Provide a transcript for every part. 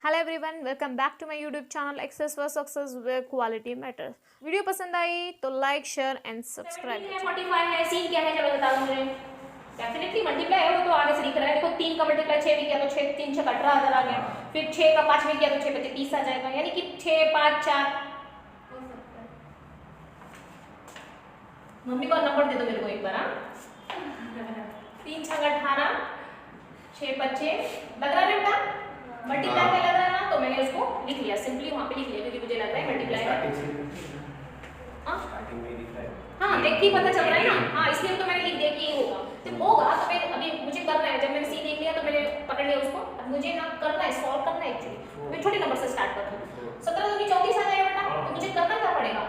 Hello everyone, welcome back to my YouTube channel access for success where quality matters. Video पसंद आई तो like share and subscribe. 45 है, scene क्या है चलो बता दो मुझे। डेफिनेटली मल्टीप्लाई है, वो तो आगे से दिख रहा है। देखो 3 का मल्टीप्लाई 6 भी किया तो 6 3 6 18,000 आ गया। फिर 6 का 5 भी किया तो 6 25 30 आ जाएगा, यानी कि 6 5 4 हो सकता है। मम्मी को नंबर दे दो मेरे को एक बार। हां 3 6 18 6 25 लग रहा है बेटा, मल्टीप्लाई में लग रहा है ना, तो मैंने उसको लिख लिया, सिंपली वहां पे लिख लिया क्योंकि मुझे लग रहा है मल्टीप्लाई है। स्टार्टिंग में दिख रहा है। हाँ देख के पता चल रहा है ना। हाँ इसलिए तो मैंने लिख दिया कि ये होगा। जब होगा तो मैं अभी मुझे करना है, जब मैंने सी देख लिया तो मैंने पकड़ लिया उसको। अब मुझे ना करना है, सॉल्व करना है एक्चुअली। मैं छोटे नंबर से स्टार्ट करता हूँ। 17 दूनी 34 आ जाएगा बेटा, तो मुझे करना क्या पड़ेगा?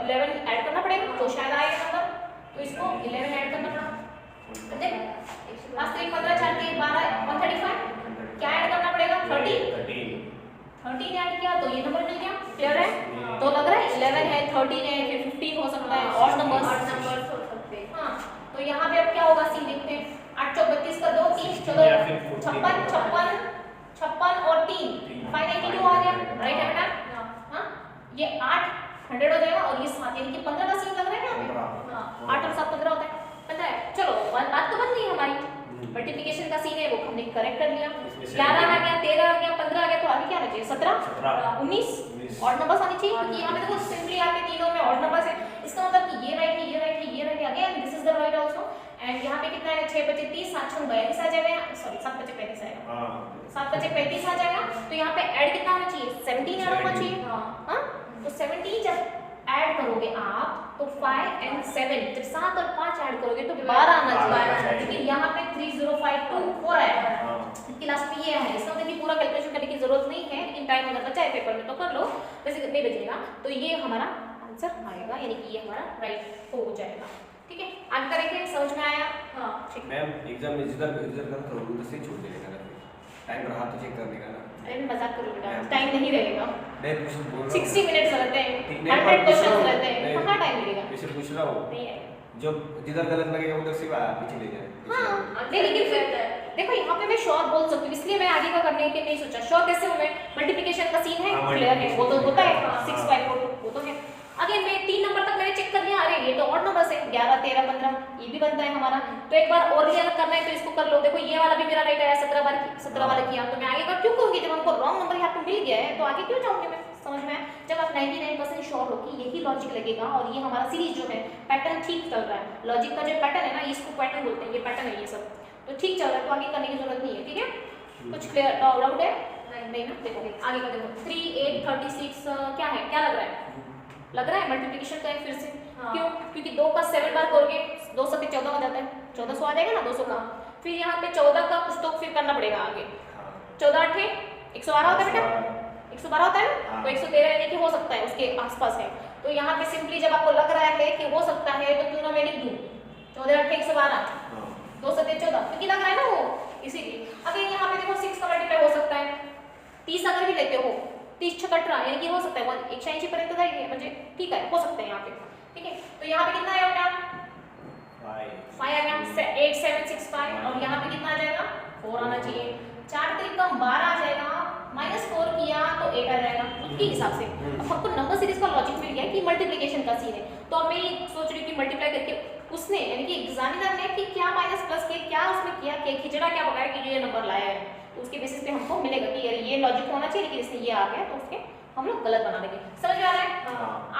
11 ऐड करना पड़ेगा तो शायद आएगा नंबर, तो इसको 11 ऐड करना पड़ा। देख वास्तविक 15 4 के 12 135 क्या ऐड करना पड़ेगा? 13 ऐड किया तो ये नंबर मिल गया। क्लियर है? तो लग रहा है 11 है, 13 है, फिर 15 हो सकता है, और नंबर्स हो सकते हैं। हाँ तो यहाँ पे अब क्या होगा, सी देखते हैं। 8 चौक 32 का 2 3 चलो 56 और 3 592 आ गया। राइट है बेटा? हाँ ये 8 100 हो जाएगा और ये 7 यानी कि 15 का सीन लग रहा है यहाँ पे। हाँ 8 और 7 15 होता है। 15 है। चलो बात तो बन गई हमारी। मल्टीप्लिकेशन का सीन है वो हमने करेक्ट कर लिया। 11 आ गया, 13 आ गया, 15 आ गया, तो आगे क्या बचे? 17 19 और नंबर्स आने चाहिए क्योंकि यहाँ पे देखो सिंपली आपके तीनों में और नंबर्स है। इसका मतलब कि ये राइट है, ये राइट है, ये राइट है। Again this is the right also. And यहाँ पे कितना है? 6 25 30 7 6 42 आ जाएगा। सॉरी 7 25 35 आएगा। 7 25 35 आ जाएगा। तो यहाँ पे ऐड कितना होना चाहिए? 17 ऐड होना चाहिए। हाँ तो 17 जब ऐड करोगे आप तो 5 and 7 जब 7 और 5 ऐड करोगे तो 12 आना चाहिए। लेकिन यहाँ पे 3052 आएगा। इसकी लास्ट पे ये है। इसका मतलब कि पूरा कैलकुलेशन करने की जरूरत नहीं है, लेकिन टाइम अगर बचा है पेपर में तो कर लो, वैसे नहीं बचेगा तो ये हमारा आंसर आएगा, यानी कि ये हमारा राइट हो जाएगा। ठीक है आगे करेंगे। समझ में आया? हाँ ठीक। मैम एग्जाम में जिधर करता हूँ उधर से छूट देगा ना, टाइम रहा तो चेक करने का ना। अरे मैं मजाक करूँ बेटा, टाइम नहीं रहेगा। मैं कुछ बोल रहा हूँ 60 मिनट्स रहते हैं, ठीक 100 क्वेश्चंस नहीं, रहते हैं, नहीं, कहाँ टाइम मिलेगा? वैसे पूछ रहा हूँ नहीं है। जो जिधर गलत लगेगा उधर से पीछे ले जाए। हाँ नहीं लेकिन फिर देखो यहाँ पे मैं श्योर बोल सकती हूँ, इसलिए मैं आगे का करने के नहीं सोचा। श्योर कैसे हूँ मैं? मल्टीप्लिकेशन का सीन है, क्लियर है, वो तो होता है 6 5 4 2 वो तो है। अगेन मैं 3 नंबर तक मैंने चेक कर लिया। अरे ये तो और नंबर है, 11 13 15 ये भी बनता है हमारा। तो एक बार और भी अगर करना है तो इसको कर लो। देखो ये वाला भी मेरा राइट आया, 17 वाला किया, तो मैं आगे का क्यों कहूँगी? जब हमको रॉन्ग नंबर यहाँ पे मिल गया है तो आगे क्यों जाऊँगी मैं? समझ में? जब आप 99% श्योर हो कि यही लॉजिक लगेगा और ये हमारा सीरीज जो है पैटर्न ठीक चल रहा है, लॉजिक का जो पैटर्न है ना, इसको पैटर्न बोलते हैं, ये पैटर्न है ये सब, तो ठीक चल रहा है, तो आगे करने की जरूरत नहीं है। ठीक है कुछ क्लियर डाउट है? नहीं ना? देखो आगे का देखो 3 8 36 क्या है, क्या लग रहा है? लग रहा है मल्टीप्लिकेशन का है फिर से। क्यों? क्योंकि 2 का 7 बार करोगे 2 से 14 हो जाता है, 1400 आ जाएगा ना 200 का। फिर यहाँ पे 14 का कुछ तो फिर करना पड़ेगा आगे। 14 8 112 होता है बेटा, 112 होता है ना, तो 113 यानी कि हो सकता है उसके आसपास है। तो यहाँ पे सिंपली जब आपको लग रहा है कि हो सकता है तो क्यों ना मैं लिख दूँ 14 8 112 2 से 14, क्योंकि लग रहा है ना वो, इसीलिए। अगर यहाँ पे देखो 6 का मल्टीप्लाई हो सकता है 30 अगर भी लेते हो 30 6 18 यानी कि हो सकता है 180 पर्यंत जाएगी, म्हणजे ठीक है हो सकता है यहाँ पे। ठीक है तो यहाँ पे कितना आएगा बेटा? 5 आ गया, 8 7 6 5 और यहाँ पे कितना आ जाएगा? 4 आना चाहिए। 4 3 कम 12 आ जाएगा, -4 किया तो 8 आ जाएगा उसके हिसाब से। अब हमको नंबर सीरीज का लॉजिक मिल गया कि मल्टीप्लिकेशन का सीन है, तो अब मैं ये सोच रही हूँ कि मल्टीप्लाई करके उसने यानी कि एग्जामिनर ने कि क्या माइनस प्लस के क्या उसने किया, क्या खिचड़ा क्या पकाया कि ये नंबर लाया है, तो उसके बेसिस पे हमको मिलेगा कि यार ये लॉजिक होना चाहिए, लेकिन इसने ये आ गया तो उसके हम लोग गलत बना देंगे। समझ में आ रहा है?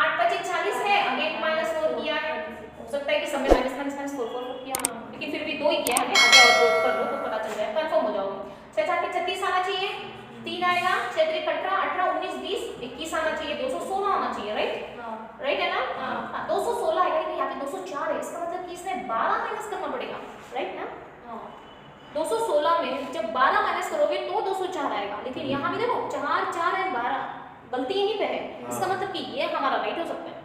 8 25 40 है, अगेन -4 किया है, हो सकता है कि सब में -4 किया, लेकिन फिर भी 2 ही किया है हमने, आगे और 2 कर लो तो पता चल जाए, कंफर्म हो जाओगे। 6 4 36 आना चाहिए, 3 आएगा, 6 3 18 18 19 20 21 आना चाहिए, 216 आना चाहिए। राइट राइट है ना? हाँ 216 आएगा, लेकिन यहाँ पे 204 है, इसका मतलब कि इसमें 12 माइनस करना पड़ेगा। राइट ना? 216 में जब 12 माइनस करोगे तो 204 आएगा, लेकिन यहाँ भी देखो 4 4 है 12, गलती यहीं पे है। इसका मतलब कि ये हमारा राइट हो सकता है।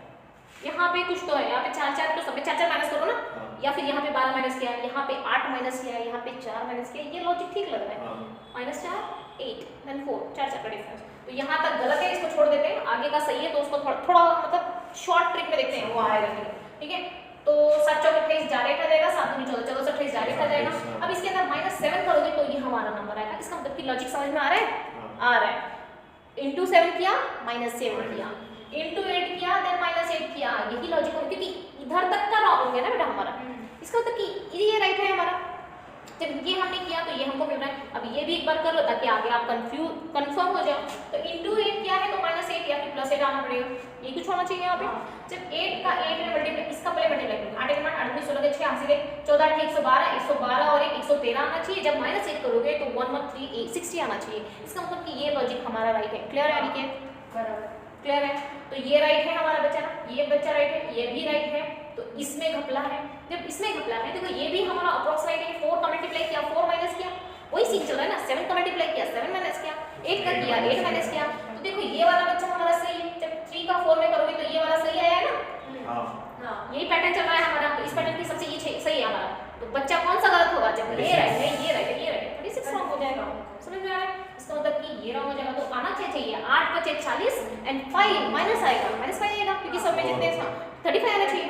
यहाँ पे कुछ तो है, यहाँ पे 4 4 तो सब में 4 4 माइनस करो ना, या फिर यहाँ पे 12 माइनस किया, यहाँ पे 8 माइनस किया, यहाँ पे 4 माइनस किया, ये लॉजिक ठीक लग रहा है। -4 8 देन 4 4 4 का डिफरेंस, तो यहाँ तक गलत है, इसको छोड़ देते हैं। आगे का सही है तो उसको थोड़ा मतलब शॉर्ट ट्रिक में देखते हैं वो आएगा नहीं। ठीक है तो 7 चौक 28 डायरेक्ट आ जाएगा, 7 दूनी 14 14 28 डायरेक्ट आ जाएगा। अब इसके अंदर -7 करोगे तो ये हमारा नंबर आएगा। इसका मतलब कि लॉजिक समझ में आ रहा है? आ रहा है, इंटू 7 किया -7 किया, इंटू 8 किया देन -8 किया, यही लॉजिक होगा क्योंकि इधर तक का रॉन्ग है ना बेटा हमारा, इसका मतलब कि ये राइट है हमारा। जब ये हमने किया तो ये हमको मिल रहा है। अब ये भी एक बार कर लो ताकि आगे आप कंफर्म हो जाओ। तो इंटू 8 क्या है तो -8 या फिर +8 आना पड़ेगा, ये कुछ होना चाहिए यहाँ पे। जब 8 का 8 में मल्टीप्लाई, इसका पहले मल्टीप्लाई करो, 8 × 8 16 के 6 हासिल है, 14 8 112, 112 और 113 आना चाहिए। जब -8 करोगे तो 113 आना चाहिए। इसका मतलब कि ये लॉजिक हमारा राइट है। क्लियर है अनिकेत? क्लियर है? तो ये राइट है हमारा बच्चा, ये बच्चा राइट है, ये भी राइट है। तो इसमें घपला है। जब इसमें घपला है देखो ये भी हमारा अप्रोक्स राइट है। 4 का मल्टीप्लाई किया 4 माइनस किया, वही सीख चल रहा है ना। 7 का मल्टीप्लाई किया 7 माइनस किया, 8 का किया 8 माइनस किया। तो देखो ये वाला बच्चा हमारा सही है। जब 3 का 4 में करोगे तो ये वाला सही आया है ना। हां यही पैटर्न चल रहा है हमारा। तो इस पैटर्न की सबसे ये सही है हमारा। तो बच्चा कौन सा गलत होगा? जब ये राइट है, ये राइट है, ये राइट है, 36 रॉन्ग हो जाएगा। समझ में आ रहा है? इसका मतलब कि ये रॉन्ग हो जाएगा। तो आना चाहिए 8 बचे 40 एंड 5 माइनस आएगा, -5 आएगा क्योंकि सब में जितने 35 आना चाहिए।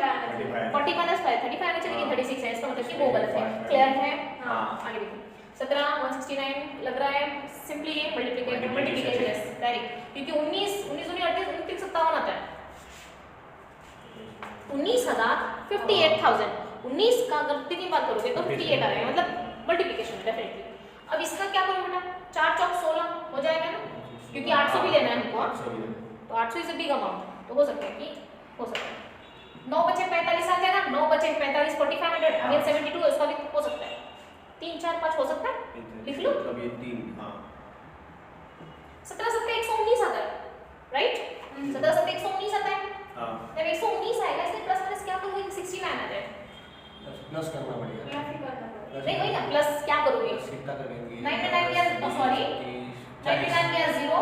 40 - 5 35 आना चाहिए, 36 है। इसका मतलब कि वो गलत है। क्लियर है? हां आगे देखो 17 169 लग रहा है। सिंपली ये मल्टीप्लिकेशन है डायरेक्ट, क्योंकि 19 19 38 29 57 आता है। 19,000 58,000 19 का अगर 3 बार करोगे तो 58 आ जाएगा, मतलब मल्टीप्लिकेशन डेफिनेटली। अब इसका क्या करूं बेटा? 4 चौक 16 हो जाएगा ना, क्योंकि 800 भी लेना है हमको। तो 800 इज अ बिग अमाउंट, तो हो सकता है कि हो सकता है 9 बचे 45 आ जाएगा। 9 बचे 45 4500 अगेन 72 है, उसका भी हो सकता है। 3 4 5 हो सकता है, लिख लो। अब ये 3 हां 17 17 119 आता है, राइट? 17 17 119 आता है। हां जब 119 आएगा इसमें प्लस माइनस क्या करोगे? 69 आ जाएगा। प्लस करना पड़ेगा। नहीं वही ना, प्लस क्या करोगे? कितना करेंगे? 99 या सॉरी 99 या 0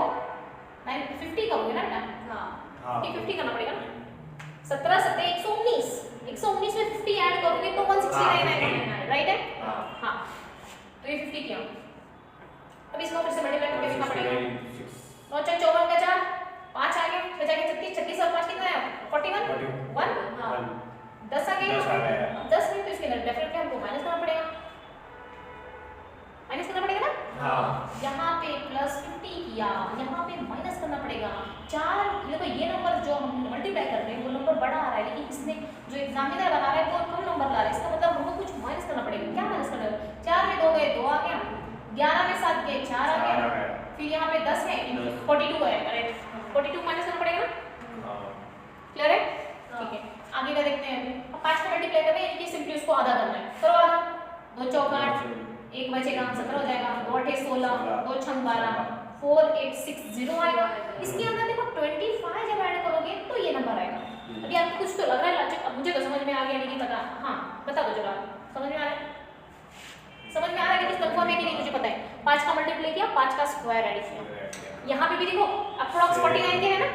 50 करोगे ना बेटा। हां 50 करना पड़ेगा ना। 17 17 119 119 में 50 ऐड करोगे तो 169 आएगा, राइट है? हां तो ये 50 किया। अब इसको फिर से मल्टीप्लाई करके लिखना पड़ेगा। 9 4 54 का 4 5 आ गए, फिर जाके 36 36 और 5 कितना है? 41 1 हां 10 आ गए। 10 नहीं तो इसके अंदर डेफिनेटली हमको माइनस करना पड़ेगा। माइनस करना पड़ेगा ना। हां यहाँ पे प्लस 50 किया, यहाँ पे माइनस करना पड़ेगा। 4 देखो ये नंबर जो हम मल्टीप्लाई कर रहे हैं वो नंबर बड़ा आ रहा है, लेकिन इसने जो एग्जामिनर बना रहा है वो कम नंबर ला रहा है। इसका मतलब हमको कुछ माइनस करना पड़ेगा। क्या माइनस करना है? 4 में 2 गए 2 आ गया, 11 में 7 गए 4 आ गया, फिर यहाँ पे 10 है 42 है, करेक्ट? 42 माइनस करना पड़ेगा ना। हां क्लियर है? ठीक है आगे का देखते हैं। अब 5 का मल्टीप्लाई करना है, यानी कि सिंपली उसको आधा करना है। करो आधा। 2 चौक 8 1 बचेगा 17 हो जाएगा, 2 8 16 2 6 12 4 8 6 0 आएगा। इसके अंदर देखो 25 जब ऐड करोगे तो ये नंबर आएगा। अभी आपको कुछ तो लग रहा है लॉजिक, अब मुझे तो समझ में आ गया नहीं पता। हां बता दो जरा, समझ में आ रहा है? समझ में आ रहा है कि कुछ कंफर्म है कि नहीं? मुझे पता है। 5 का मल्टीप्लाई किया, 5 का स्क्वायर ऐड किया। यहाँ पे भी देखो अप्रॉक्स 49 के है ना।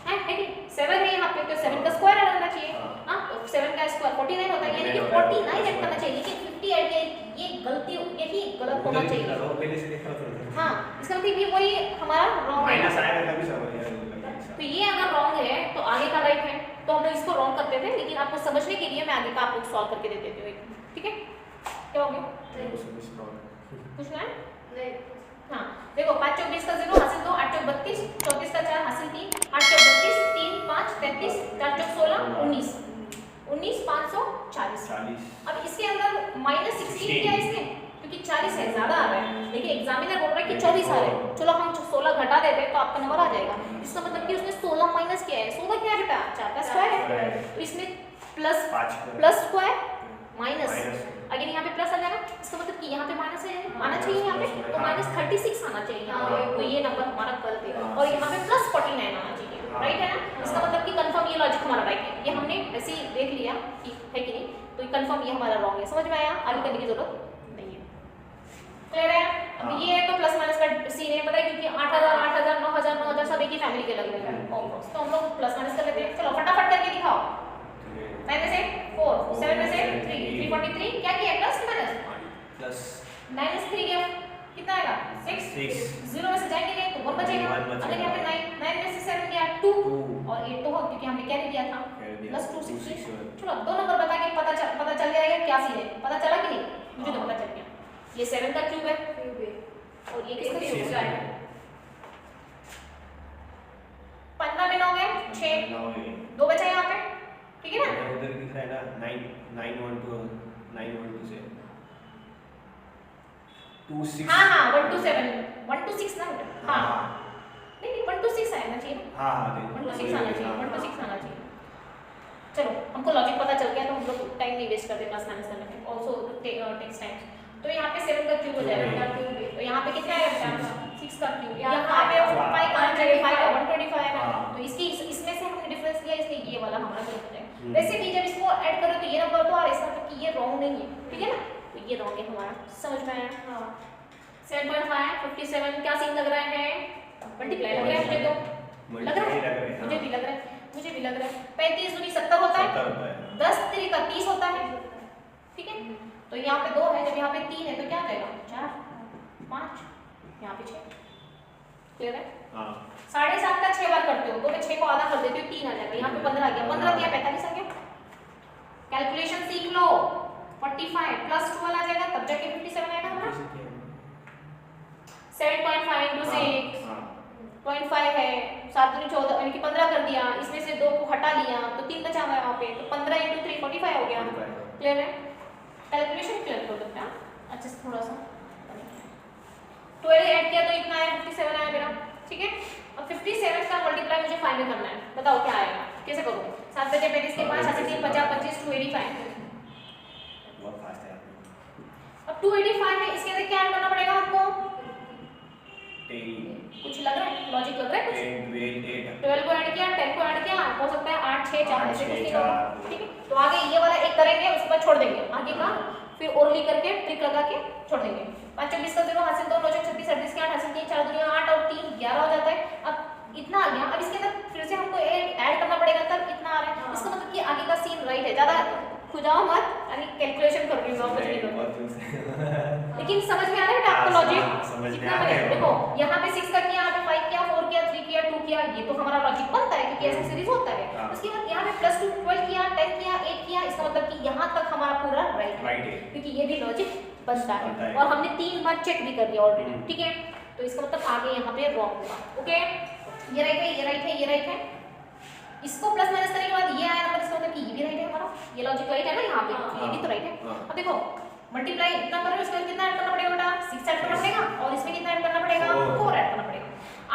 है कि 7 है यहाँ पे, तो 7 का स्क्वायर ऐड होना चाहिए। हां तो 7 का स्क्वायर 49 होता है, यानी कि 49 ऐड करना चाहिए, लेकिन 50 ऐड किया। ये गलती, यही गलत होना चाहिए। पहले से देखा तो हां इसका मतलब भी वही हमारा रॉन्ग है। माइनस आएगा तभी समझ आएगा। तो ये अगर रॉन्ग है तो आगे का राइट है, तो हम लोग इसको रॉन्ग करते थे, लेकिन आपको समझने के लिए मैं आगे का आपको सॉल्व करके दे देती हूँ। ठीक है क्या हो गया? पूछना है? नहीं हाँ देखो 5 चौक 20 का 0 हासिल 2, 8 चौक 32, 34 का 4 हासिल 3, 8 चौक 32, 3 5 33, 4 चौक 16 19 19 540। अब इसके अंदर -16 किया इसने, क्योंकि 40 है ज्यादा आ रहा है, लेकिन एग्जामिनर बोल रहा है कि 24 आ रहा है। चलो हम 16 घटा देते हैं तो आपका नंबर आ जाएगा। इसका मतलब कि उसने 16 माइनस किया है। 16 क्या है बेटा? 4 का स्क्वायर है, तो इसमें प्लस स्क्वायर माइनस, अगर यहाँ पे प्लस आ जाएगा इसका मतलब कि यहाँ पे माइनस है आना चाहिए, यहाँ पे तो -36 आना चाहिए यहाँ पे। तो ये नंबर हमारा गलत है, और यहाँ पे +49 आना चाहिए, राइट है ना? इसका मतलब कि कंफर्म ये लॉजिक हमारा राइट है। ये हमने ऐसे ही देख लिया कि है कि नहीं, तो कंफर्म ये हमारा रॉन्ग है। समझ में आया? आगे करने की जरूरत नहीं है। क्लियर है? अब ये तो प्लस माइनस का सीन है, पता है, क्योंकि 8000 8000 9000 9000 सब एक ही फैमिली के लग रहे हैं, तो हम लोग प्लस माइनस कर लेते हैं। चलो फटाफट करके दिखाओ। 9 में से 4, 7 में से 3, 343 क्या किया? प्लस कि माइनस? प्लस 9 में से 3 गया कितना आएगा? 6 0 में से जाएंगे नहीं तो 1 बचेगा। अगर यहाँ पे 9 में से 7 गया 2 और 8 तो हो, क्योंकि हमने कैरी दिया था +2 60। चलो दो नंबर बता के पता चल जाएगा क्या सीन है। पता चला कि नहीं? मुझे तो पता चल गया। ये 7 का क्यूब है, और ये किसका क्यूब Six है? है। 15 में 9 गए 6 9 है। 2 बचा यहाँ पे, ठीक है ना? उधर दिख रहा है ना 9 से 2 6। हाँ हाँ 1 to 7 1 to 6 ना बेटा, हाँ नहीं 1 to 6 आना चाहिए ना, हाँ 1 to 6 आना चाहिए, 1 to 6 आना चाहिए। चलो हमको लॉजिक पता चल गया तो हम लोग टाइम नहीं वेस्ट करते प्लस माइनस करने में, ऑल्सो टेक्स टाइम। तो यहाँ पे 7 का क्यूब हो जाएगा, तो यहाँ पे कितना है 6 का क्यूब, यहाँ पे 5 का 125 है ना, तो इसकी इसमें से हमने डिफरेंस लिया इसलिए ये वाला हमारा गलत हो जाएगा। वैसे भी जब इसको ऐड करो तो ये नंबर तो आ रहा है, इसका मतलब कि ये रॉन्ग नहीं है, ठीक है ना, तो ये रॉन्ग है हमारा, समझ में आया? हाँ 7.5 57 क्या सीन लग रहा है, मल्टीप्लाई लग रहा है मुझे, तो लग रहा है मुझे भी लग रहा है, मुझे भी लग रहा है। 35 दूनी 70 होता है, 10 3 का 30 होता है, ठीक है। तो यहाँ पे 2 है, जब यहाँ पे 3 है तो क्या जाएगा 4 5, यहाँ पे 6, क्लियर है? हाँ 7.5 का 6 बार करते हो तो मैं 6 को आधा कर देती हूँ, 3 आ जाएगा, यहाँ पे 15 आ गया, 15 दिया 45 आ गया। कैलकुलेशन सीख लो, 45 प्लस 12 आ जाएगा तब जाके 57 आएगा हमारा। 7.5 into 6 0.5 है, 7 दूनी 14 यानी कि 15 कर दिया, इसमें से 2 को हटा लिया तो 3 बचा हुआ है वहाँ पे, तो 15 into 3 45 हो गया, क्लियर है? कैलकुलेशन क्लियर कर सकते हैं, अच्छा से थोड़ा सा 12 ऐड किया तो इतना आया 57 आया मेरा, ठीक है। अब 57 का मल्टीप्लाई मुझे फाइंड करना है, बताओ क्या आएगा, कैसे करूँ? 7 बजे 35 के 5 80 3 50 25 285, बहुत फास्ट है आपने। अब 285 है, इसके अंदर क्या ऐड करना पड़ेगा हमको? 10 कुछ लग रहा है, लॉजिक लग रहा है कुछ? 8 12 को ऐड किया, 10 को ऐड किया, हो सकता है 8 6 4 ऐसे कुछ नहीं होगा, 4 ठीक है। तो आगे ये वाला एक करेंगे, उसके बाद छोड़ देंगे, आगे का फिर ओरली करके ट्रिक लगा के छोड़ देंगे। 5 24 का 0 हासिल 2 9 36 38 के 8 हासिल 3 4 दुनिया 8 और 3 11 हो जाता है। अब इतना आ गया, अब इसके अंदर फिर से हमको ऐड करना पड़ेगा, तब इतना आ रहा है, इसका मतलब कि आगे का सीन राइट है, ज्यादा खुजाओ मत, यानी कैलकुलेशन कर रही हूं मैं, कुछ नहीं कर रही, लेकिन समझ में आ रहा है बेटा आपको लॉजिक? समझ में कितना आ रहा है। देखो यहाँ पे 6 का किया, यहाँ पे 5 किया, 4 किया, 3 किया, 2 किया, ये तो हमारा लॉजिक बनता है क्योंकि ऐसा सीरीज होता है। उसके बाद यहाँ पे +2 12 किया, 10 किया, 8 किया, इसका मतलब कि यहाँ तक हमारा पूरा राइट राइट है, क्योंकि ये भी लॉजिक बनता बनता है है। और हमने 3 बार चेक भी कर लिया ऑलरेडी, ठीक है। तो इसका मतलब आगे यहाँ पे रॉन्ग होगा, ओके। ये राइट है, ये राइट है, ये राइट है, इसको प्लस माइनस करने के बाद ये आया नंबर, इसका मतलब कि ये भी राइट है हमारा, ये लॉजिक राइट है ना यहाँ पे, ये भी तो राइट है। अब देखो मल्टीप्लाई इतना कर रहे हो, इसमें कितना ऐड करना पड़ेगा बेटा? 6 ऐड करना पड़ेगा, और इसमें कितना ऐड करना पड़ेगा? 4 ऐड करना पड़ेगा।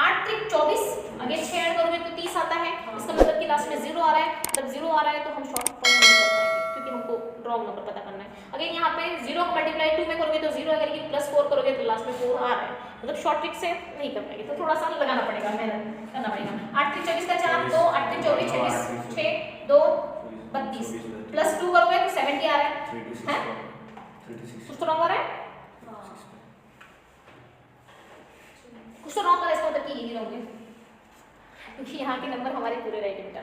8 3 24, अगर 6 ऐड करोगे तो 30 आता है, इसका मतलब कि लास्ट में 0 आ रहा है, जब 0 आ रहा है तो हम शॉर्ट फॉर्म नहीं कर पाएंगे क्योंकि हमको रॉन्ग नंबर पता करना है। अगर यहाँ पे 0 को मल्टीप्लाई 2 में करोगे तो 0 है, लेकिन +4 करोगे तो लास्ट में 4 आ रहा है, मतलब शॉर्ट ट्रिक से नहीं कर पाएंगे, तो थोड़ा सा लगाना पड़ेगा, मेहनत करना पड़ेगा। 8 3 24 का 4 2 8 3 24 26 6 2 32 +2 करोगे तो 70 आ रहा है, 36 कुछ तो रॉन्ग आ रहा है, कुछ तो रॉन्ग आ रहा है, इसका मतलब कि यही रॉन्ग है क्योंकि यहाँ के नंबर हमारे पूरे राइट है बेटा,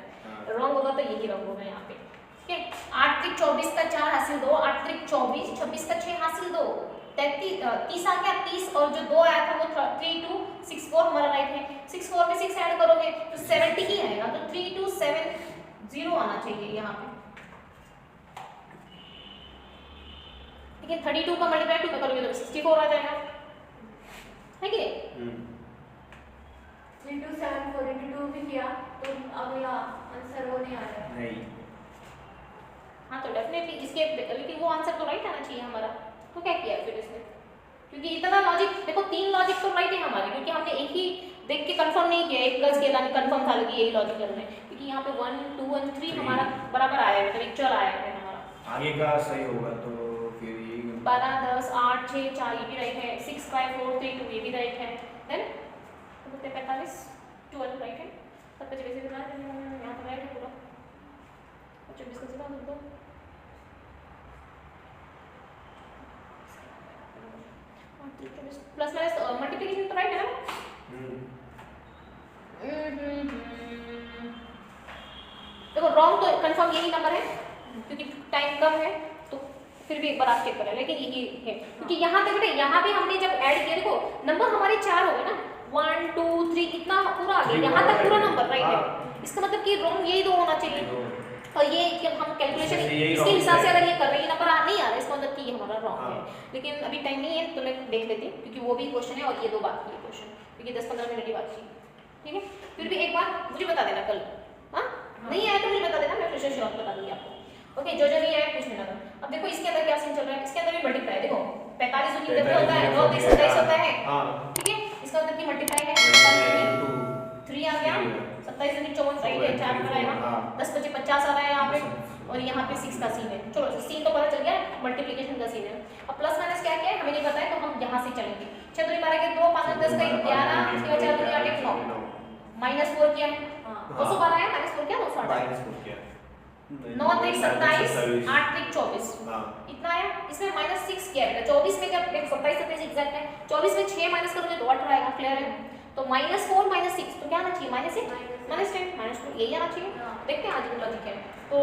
रॉन्ग होगा तो यही रॉन्ग होगा यहाँ पे, ठीक है। 8 3 24 का 4 हासिल 2, 8 3 24 26 का 6 हासिल 2, 30 आ गया, 30 और जो 2 आया था वो 3 2 6 4 हमारा राइट है। 6 4 में 6 ऐड करोगे तो 70 ही आएगा, तो 3 2 7 0 आना चाहिए यहाँ पे, लेकिन 32 का मल्टीप्लाई 2 में करोगे तो 64 आ जाएगा, है कि नहीं? 3 2 7 4 into 2 भी किया तो अगला आंसर वो नहीं आ रहा है। नहीं, हाँ तो डेफिनेटली इसके, लेकिन वो आंसर तो राइट आना चाहिए हमारा, तो क्या किया फिर इसने? क्योंकि इतना लॉजिक देखो, 3 लॉजिक तो राइट है हमारे, क्योंकि हमने एक ही देख के कंफर्म नहीं किया, एक प्लस किया कंफर्म था कि यही लॉजिक चल रहा है, क्योंकि यहाँ पे 1 2 1 3 हमारा बराबर आया है, मतलब एक्चुअल आया है हमारा। आगे का सही होगा तो फिर ये 12 10 8 6 4 ये भी राइट है, 6 5 4 3 2 ये भी राइट है, देन 45 12 राइट है, 7 बजे वैसे भी यहाँ पर राइट है पूरा, 24 का 0 दो प्लस माइनस मल्टीप्लिकेशन तो राइट है ना? देखो रॉन्ग तो कंफर्म यही नंबर है क्योंकि टाइम कम है, तो फिर भी एक बार आप चेक करें, लेकिन यही है क्योंकि यहाँ तक बेटे, यहाँ भी हमने जब ऐड किया देखो नंबर हमारे 4 हो गए ना, 1 2 3 इतना पूरा आ गया, यहाँ तक पूरा नंबर राइट है, इसका मतलब कि रॉन्ग यही 2 होना चाहिए, और ये कि हम कैलकुलेशन इसमें से यही इसके wrong हिसाब से है। अगर ये कर रहे हैं नंबर नहीं आ रहा है इसका मतलब कि ये हमारा रॉन्ग है। हाँ। लेकिन अभी टाइम नहीं है तो मैं देख लेती हूँ क्योंकि वो भी क्वेश्चन है और ये दो बाकी है क्वेश्चन, क्योंकि 10-15 मिनट की बात थी। ठीक है, फिर भी एक बार मुझे बता देना कल। हाँ, नहीं आया तो मुझे बता देना, मैं फिर से श्योर बता दूंगी आपको। ओके, जो नहीं आया पूछ लेना। अब देखो इसके अंदर क्या सीन चल रहा है, इसके अंदर भी मल्टीप्लाई देखो 45 दूनी 90 होता है, 9 3 27 होता है। हाँ। ठीक है, इसका मतलब कि मल्टीप्लाई है 3 आ गया, 27 दूनी 54 राइट है, 4 पर आएगा, 10 बचे 50 आ रहा है यहाँ पे, और यहाँ पे 6 का सीन है। चलो सीन तो पता चल गया, मल्टीप्लिकेशन का सीन है। अब प्लस माइनस क्या क्या है हमें नहीं पता है, तो हम यहाँ से चलेंगे। 6 दूनी 12 के 2, 5 10 का 11, इसके बाद 4 दूनी 8 9, -4 किया है, 212 है, -4 किया 208, 9 3 27, 8 3 24, इतना आया। इसमें -6 किया है, 24 में जब 27 27 एग्जैक्ट है, 24 में 6 माइनस करोगे तो 18 आएगा। क्लियर है, तो -4 -6 तो क्या आना चाहिए, -6 -10 -2 यही आना चाहिए। देखते हैं आज का लॉजिक है, तो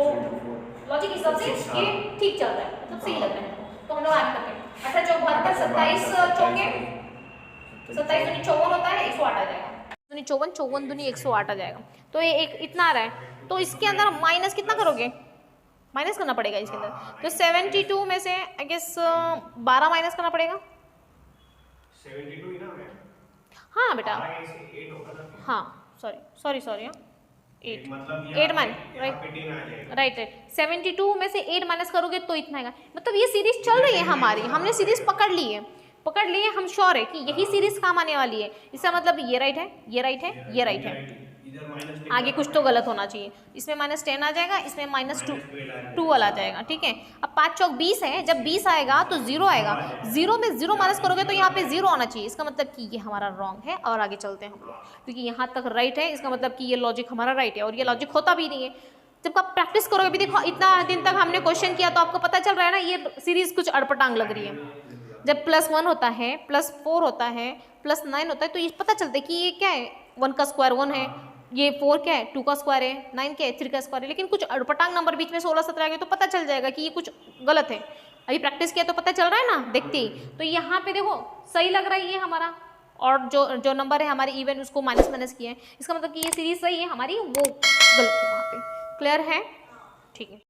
लॉजिक हिसाब से ये ठीक चल रहा है, मतलब सही लग रहा है। तो हम लोग आगे करते हैं। 18 चौक 72, 27 चौके 27 दूनी 54 होता है, 108 आ जाएगा। दूनी 54, 54 दूनी 108 आ जाएगा। तो ये एक इतना आ रहा है, तो इसके अंदर माइनस कितना करोगे, माइनस करना पड़ेगा इसके अंदर। तो 72 में से आई गेस 12 माइनस करना पड़ेगा। 72 ही ना मैं। हाँ बेटा, 8 होगा ना। हाँ सॉरी 8 मतलब 8 माइनस राइट 72 में से 8 माइनस करोगे तो इतना आएगा। मतलब ये सीरीज चल रही है हमारी, हमने सीरीज पकड़ ली है, हम श्योर है कि यही सीरीज काम आने वाली है। इसका मतलब ये राइट है, ये राइट है, ये राइट है, आगे कुछ तो गलत होना चाहिए। इसमें -10 आ जाएगा, इसमें -12 आ जाएगा। ठीक है, अब 5 चौक 20 है, जब 20 आएगा तो 0 आएगा, 0 में 0 माइनस करोगे तो यहाँ पे 0 आना चाहिए। इसका मतलब कि ये हमारा रॉन्ग है, और आगे चलते हैं हम लोग, क्योंकि यहाँ तक राइट है, इसका मतलब कि ये लॉजिक हमारा राइट है, और ये लॉजिक होता भी नहीं है। जब आप प्रैक्टिस करोगे भी, देखो इतना दिन तक हमने क्वेश्चन किया तो आपको पता चल रहा है ना, ये सीरीज कुछ अड़पटांग लग रही है। जब +1 होता है, +4 होता है, +9 होता है, तो ये पता चलता है कि ये क्या है, 1 का स्क्वायर 1 है, ये 4 क्या है, 2 का स्क्वायर है, 9 क्या है, 3 का स्क्वायर है। लेकिन कुछ अड़पटांग नंबर बीच में 16 17 आ गए तो पता चल जाएगा कि ये कुछ गलत है। अभी प्रैक्टिस किया तो पता चल रहा है ना, देखते ही। तो यहाँ पे देखो सही लग रहा है ये हमारा, और जो नंबर है हमारे इवन उसको माइनस किया है, इसका मतलब कि ये सीरीज सही है हमारी, वो गलत है वहाँ पे। क्लियर है, ठीक है।